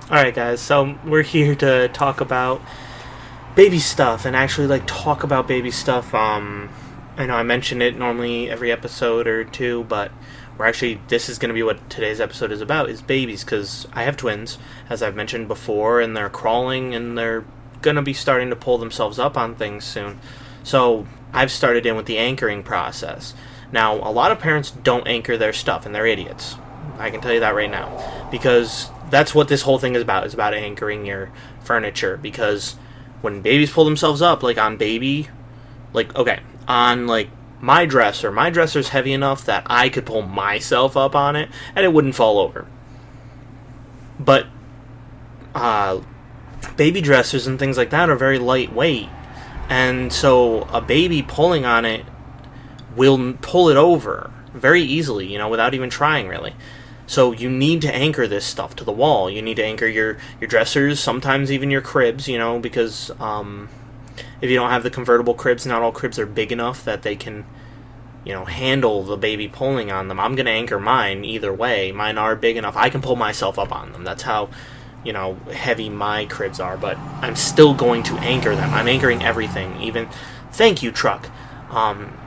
Alright, guys, so we're here to talk about baby stuff and actually, talk about baby stuff. I know I mention it normally every episode or two, but this is going to be what today's episode is about, is babies, because I have twins, as I've mentioned before, and they're crawling and they're going to be starting to pull themselves up on things soon. So I've started in with the anchoring process. Now, a lot of parents don't anchor their stuff, and they're idiots. I can tell you that right now. Because that's what this whole thing is about. It's about anchoring your furniture. Because when babies pull themselves up, on my dresser's heavy enough that I could pull myself up on it and it wouldn't fall over. But baby dressers and things like that are very lightweight. And so a baby pulling on it will pull it over very easily, without even trying, really. So you need to anchor this stuff to the wall. You need to anchor your dressers, sometimes even your cribs, because if you don't have the convertible cribs, not all cribs are big enough that they can, handle the baby pulling on them. I'm going to anchor mine either way. Mine are big enough. I can pull myself up on them. That's how, heavy my cribs are. But I'm still going to anchor them. I'm anchoring everything. Even, thank you, truck.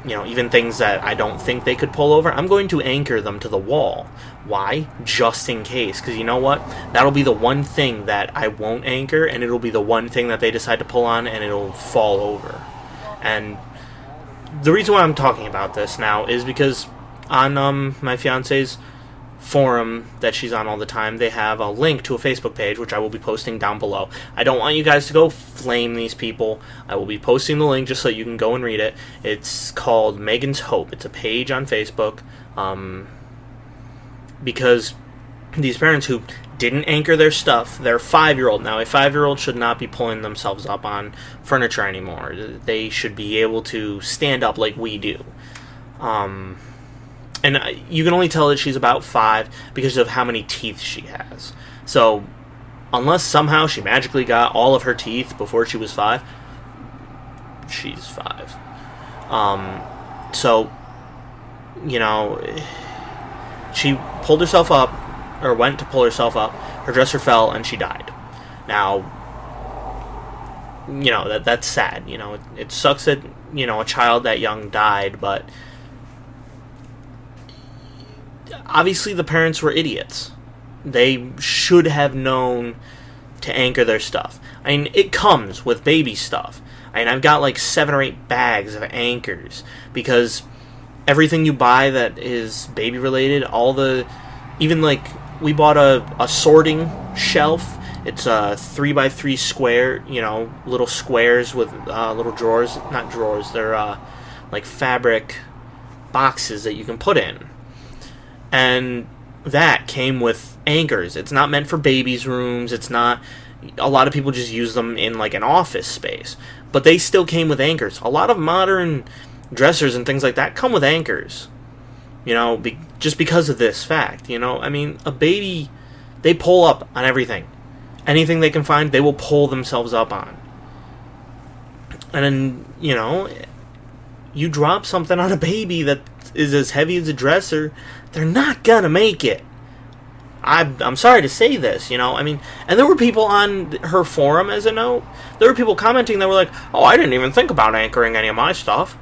Even things that I don't think they could pull over, I'm going to anchor them to the wall. Why? Just in case. Because you know what? That'll be the one thing that I won't anchor, and it'll be the one thing that they decide to pull on, and it'll fall over. And the reason why I'm talking about this now is because on my fiance's forum that she's on all the time, they have a link to a Facebook page, which I will be posting down below. I don't want you guys to go flame these people. I will be posting the link just so you can go and read it. It's called Megan's Hope. It's a page on Facebook, because these parents who didn't anchor their stuff, they're 5-year-old. Now, a 5-year-old should not be pulling themselves up on furniture anymore. They should be able to stand up like we do. And you can only tell that she's about 5 because of how many teeth she has. So, unless somehow she magically got all of her teeth before she was 5, she's 5. She pulled herself up, or went to pull herself up, her dresser fell, and she died. Now, that's sad. It sucks that, a child that young died, but obviously the parents were idiots. They should have known to anchor their stuff. I mean, it comes with baby stuff. I've got 7 or 8 bags of anchors, because everything you buy that is baby related, we bought a sorting shelf. It's a 3x3 square, little squares with little drawers. Not drawers, they're fabric boxes that you can put in. And that came with anchors. It's not meant for babies' rooms. It's not. A lot of people just use them in an office space. But they still came with anchors. A lot of modern dressers and things like that come with anchors. Just because of this fact. A baby, they pull up on everything. Anything they can find, they will pull themselves up on. And then, you drop something on a baby that is as heavy as a dresser, they're not gonna make it. I'm sorry to say this, and there were people on her forum, as a note, there were people commenting that were like, oh, I didn't even think about anchoring any of my stuff.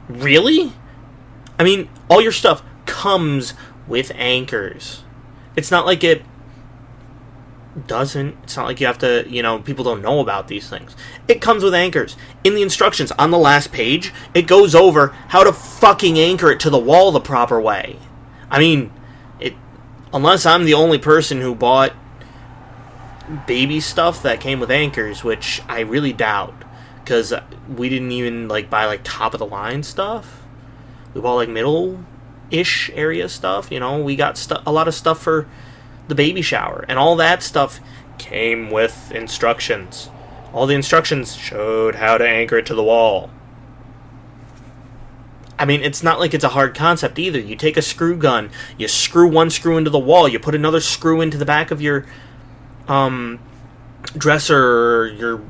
Really? All your stuff comes with anchors. It's not like it doesn't. It's not like you have to, people don't know about these things. It comes with anchors. In the instructions on the last page, it goes over how to fucking anchor it to the wall the proper way. Unless I'm the only person who bought baby stuff that came with anchors, which I really doubt, because we didn't even buy top of the line stuff. We bought middle-ish area stuff. We got a lot of stuff for the baby shower, and all that stuff came with instructions. All the instructions showed how to anchor it to the wall. It's not like it's a hard concept either. You take a screw gun, you screw one screw into the wall, you put another screw into the back of your dresser, your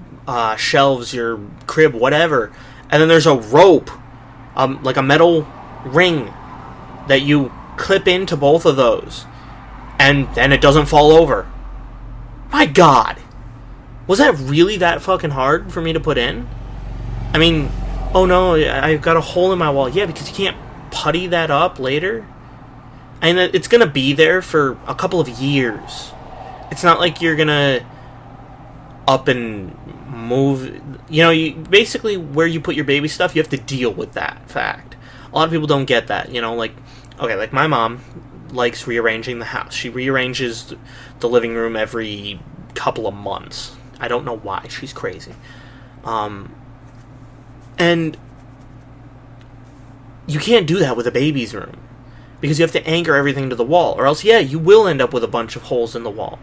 shelves, your crib, whatever, and then there's a rope, a metal ring that you clip into both of those, and then it doesn't fall over. My God. Was that really that fucking hard for me to put in? I mean, oh no, I've got a hole in my wall. Yeah, because you can't putty that up later. And it's going to be there for a couple of years. It's not like you're going to up and move. You know, basically where you put your baby stuff, you have to deal with that fact. A lot of people don't get that. You know, like my mom likes rearranging the house. She rearranges the living room every couple of months. I don't know why. She's crazy. And you can't do that with a baby's room. Because you have to anchor everything to the wall. Or else, yeah, you will end up with a bunch of holes in the wall.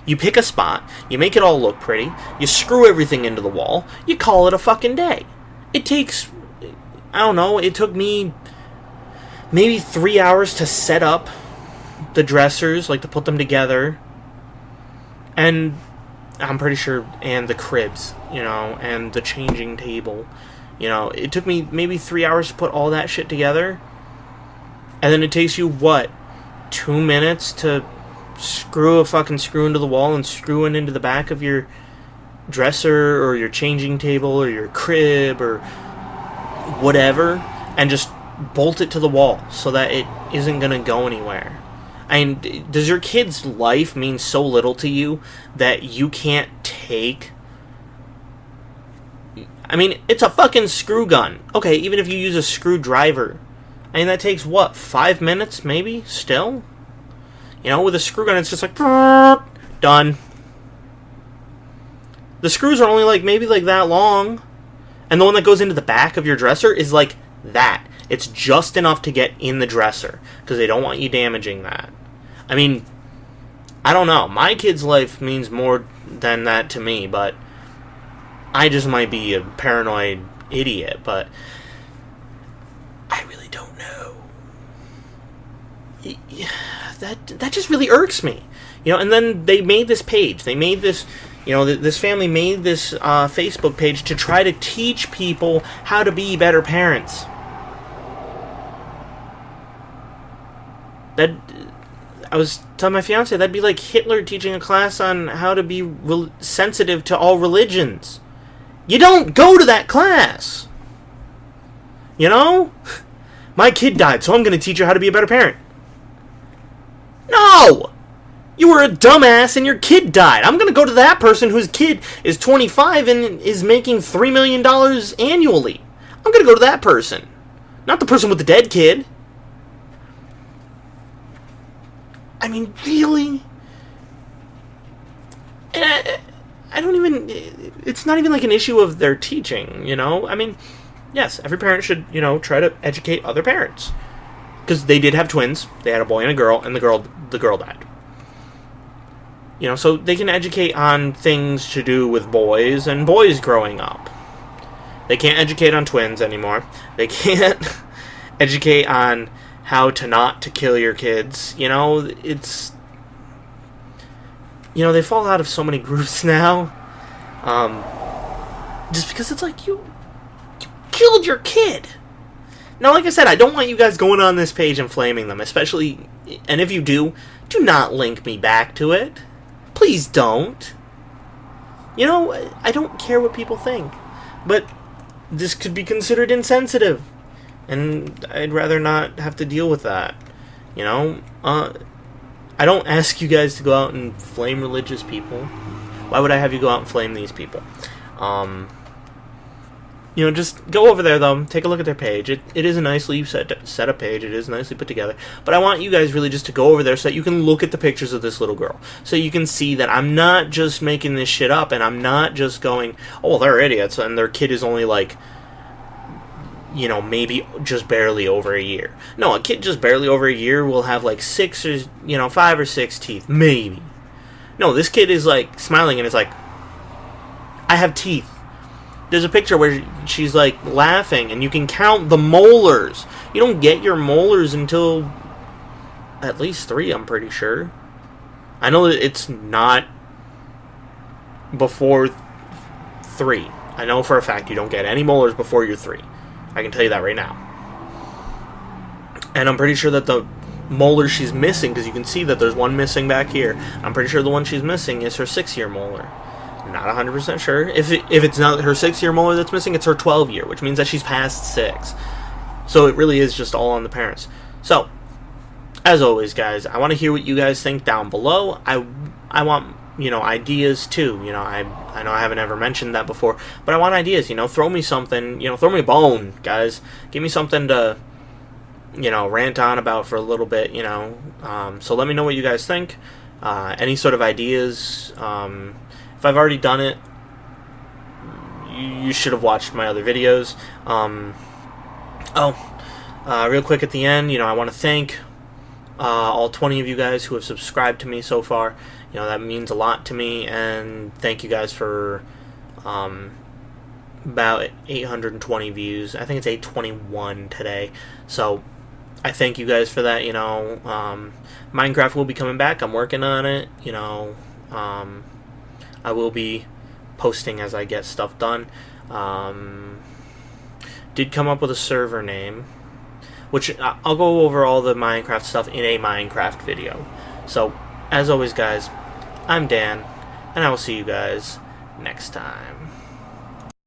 You pick a spot. You make it all look pretty. You screw everything into the wall. You call it a fucking day. It takes... I don't know. It took me maybe 3 hours to set up the dressers. Like, to put them together. And... I'm pretty sure, and the cribs, you know, and the changing table. You know, it took me maybe 3 hours to put all that shit together. And then it takes you, what, 2 minutes to screw a fucking screw into the wall and screw it into the back of your dresser or your changing table or your crib or whatever, and just bolt it to the wall so that it isn't going to go anywhere. And does your kid's life mean so little to you that you can't take... I mean, it's a fucking screw gun. Okay, even if you use a screwdriver, I mean, that takes, what, 5 minutes, maybe, still? You know, with a screw gun, it's just like, done. The screws are only, like, maybe, like, that long. And the one that goes into the back of your dresser is, like, that. It's just enough to get in the dresser, because they don't want you damaging that. I mean, I don't know. My kid's life means more than that to me, but I just might be a paranoid idiot, but I really don't know. That just really irks me. You know, and then they made this page. They made this, you know, this family made this Facebook page to try to teach people how to be better parents. I was telling my fiance, that'd be like Hitler teaching a class on how to be sensitive to all religions. You don't go to that class. You know? My kid died, so I'm going to teach her how to be a better parent. No! You were a dumbass and your kid died. I'm going to go to that person whose kid is 25 and is making $3 million annually. I'm going to go to that person. Not the person with the dead kid. I mean, really? And I don't even... It's not even like an issue of their teaching, you know? I mean, yes, every parent should, you know, try to educate other parents. Because they did have twins. They had a boy and a girl, and the girl died. You know, so they can educate on things to do with boys and boys growing up. They can't educate on twins anymore. They can't educate on how to kill your kids. You know, it's... You know, they fall out of so many groups now. Just because it's like, you killed your kid. Now, like I said, I don't want you guys going on this page and flaming them, especially... And if you do not link me back to it. Please don't. You know, I don't care what people think. But this could be considered insensitive. And I'd rather not have to deal with that. You know? I don't ask you guys to go out and flame religious people. Why would I have you go out and flame these people? You know, just go over there, though. Take a look at their page. It is a nicely set up page. It is nicely put together. But I want you guys really just to go over there so that you can look at the pictures of this little girl. So you can see that I'm not just making this shit up, and I'm not just going, oh, well, they're idiots, and their kid is only, like, you know, maybe just barely over a year. No, a kid just barely over a year will have, like, 5 or 6 teeth. Maybe. No, this kid is, like, smiling, and it's like, I have teeth. There's a picture where she's, like, laughing, and you can count the molars. You don't get your molars until at least 3, I'm pretty sure. I know that it's not before 3. I know for a fact you don't get any molars before you're 3. I can tell you that right now. And I'm pretty sure that the molar she's missing, because you can see that there's one missing back here. I'm pretty sure the one she's missing is her 6-year molar. Not 100% sure. If it's not her 6-year molar that's missing, it's her 12-year, which means that she's past 6. So it really is just all on the parents. So, as always, guys, I want to hear what you guys think down below. I want, ideas too. I know I haven't ever mentioned that before, but I want ideas. Throw me something. Throw me a bone, guys. Give me something to, rant on about for a little bit. So let me know what you guys think. Any sort of ideas. If I've already done it, you should have watched my other videos. Real quick at the end, I want to thank all 20 of you guys who have subscribed to me so far. That means a lot to me, and thank you guys for about 820 views. I think it's 821 today. So I thank you guys for that. Minecraft will be coming back. I'm working on it. I will be posting as I get stuff done. Did come up with a server name, which I'll go over all the Minecraft stuff in a Minecraft video. So, as always, guys, I'm Dan, and I will see you guys next time.